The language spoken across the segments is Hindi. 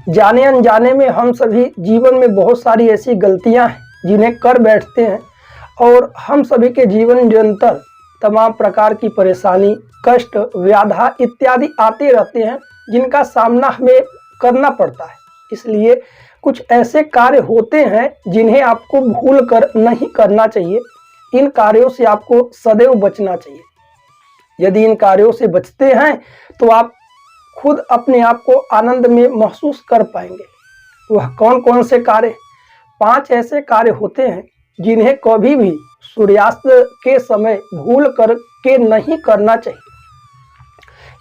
जाने अनजाने में हम सभी जीवन में बहुत सारी ऐसी गलतियां हैं जिन्हें कर बैठते हैं और हम सभी के जीवन निरंतर तमाम प्रकार की परेशानी, कष्ट, व्याधा इत्यादि आते रहते हैं जिनका सामना हमें करना पड़ता है। इसलिए कुछ ऐसे कार्य होते हैं जिन्हें आपको भूल कर नहीं करना चाहिए। इन कार्यों से आपको सदैव बचना चाहिए। यदि इन कार्यों से बचते हैं तो आप खुद अपने आप को आनंद में महसूस कर पाएंगे। वह कौन कौन से कार्य? 5 ऐसे कार्य होते हैं जिन्हें कभी भी सूर्यास्त के समय भूल कर के नहीं करना चाहिए।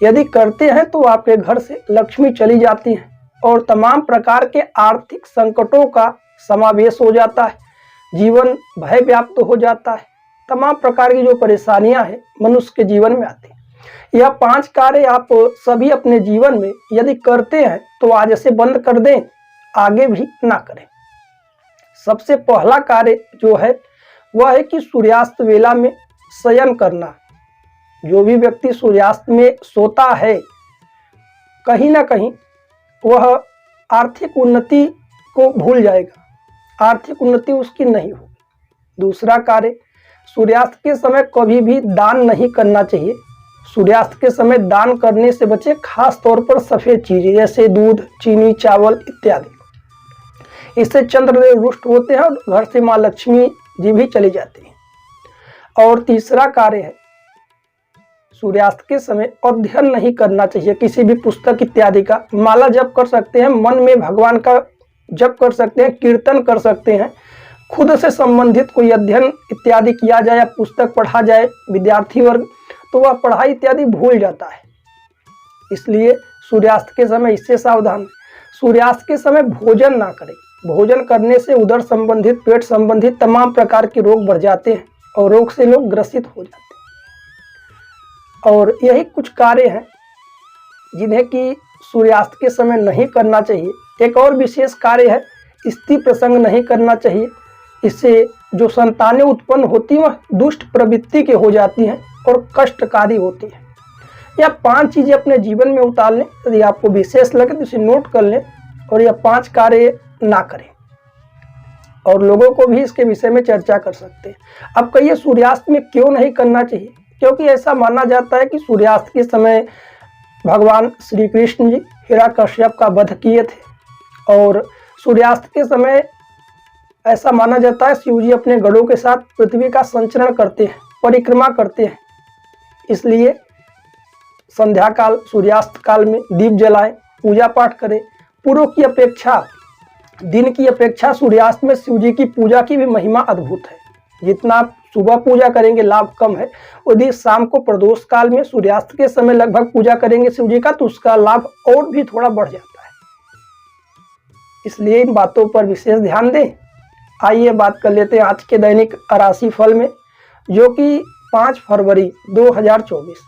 यदि करते हैं तो आपके घर से लक्ष्मी चली जाती है और तमाम प्रकार के आर्थिक संकटों का समावेश हो जाता है। जीवन भय व्याप्त हो जाता है। तमाम प्रकार की जो परेशानियां हैं मनुष्य के जीवन में आती हैं। यह 5 कार्य आप सभी अपने जीवन में यदि करते हैं तो आज से बंद कर दें, आगे भी ना करें। सबसे पहला कार्य जो है वह है कि सूर्यास्त वेला में शयन करना। जो भी व्यक्ति सूर्यास्त में सोता है कहीं ना कहीं वह आर्थिक उन्नति को भूल जाएगा, आर्थिक उन्नति उसकी नहीं होगी। दूसरा कार्य, सूर्यास्त के समय कभी भी दान नहीं करना चाहिए। सूर्यास्त के समय दान करने से बचे, खास तौर पर सफ़ेद चीज़ें जैसे दूध, चीनी, चावल इत्यादि। इससे चंद्रदेव रुष्ट होते हैं और घर से माँ लक्ष्मी जी भी चली जाती हैं। और तीसरा कार्य है, सूर्यास्त के समय अध्ययन नहीं करना चाहिए किसी भी पुस्तक इत्यादि का। माला जप कर सकते हैं, मन में भगवान का जप कर सकते हैं, कीर्तन कर सकते हैं। खुद से संबंधित कोई अध्ययन इत्यादि किया जाए या पुस्तक पढ़ा जाए विद्यार्थी वर्ग, तो वह पढ़ाई इत्यादि भूल जाता है। इसलिए सूर्यास्त के समय इससे सावधान। सूर्यास्त के समय भोजन ना करें। भोजन करने से उदर संबंधित, पेट संबंधित तमाम प्रकार के रोग बढ़ जाते हैं और रोग से लोग ग्रसित हो जाते हैं। और यही कुछ कार्य हैं जिन्हें कि सूर्यास्त के समय नहीं करना चाहिए। एक और विशेष कार्य है, स्त्री प्रसंग नहीं करना चाहिए। इससे जो संतानें उत्पन्न होती हैं वह दुष्ट प्रवृत्ति के हो जाती हैं और कष्टकारी होती हैं। यह 5 चीज़ें अपने जीवन में उतार लें। यदि आपको विशेष लगे तो इसे नोट कर लें और यह 5 कार्य ना करें और लोगों को भी इसके विषय में चर्चा कर सकते हैं। अब कहिए सूर्यास्त में क्यों नहीं करना चाहिए? क्योंकि ऐसा माना जाता है कि सूर्यास्त के समय भगवान श्री कृष्ण जी हिरण्यकश्यप का वध किए थे और सूर्यास्त के समय ऐसा माना जाता है शिव जी अपने गणों के साथ पृथ्वी का संचरण करते हैं, परिक्रमा करते हैं। इसलिए संध्या काल, सूर्यास्त काल में दीप जलाएं, पूजा पाठ करें। पूर्व की अपेक्षा, दिन की अपेक्षा सूर्यास्त में शिव जी की पूजा की भी महिमा अद्भुत है। जितना आप सुबह पूजा करेंगे लाभ कम है, यदि शाम को प्रदोष काल में सूर्यास्त के समय लगभग पूजा करेंगे शिव जी का तो उसका लाभ और भी थोड़ा बढ़ जाता है। इसलिए इन बातों पर विशेष ध्यान दें। आइए बात कर लेते हैं आज के दैनिक राशि फल में, जो कि 5 फरवरी 2024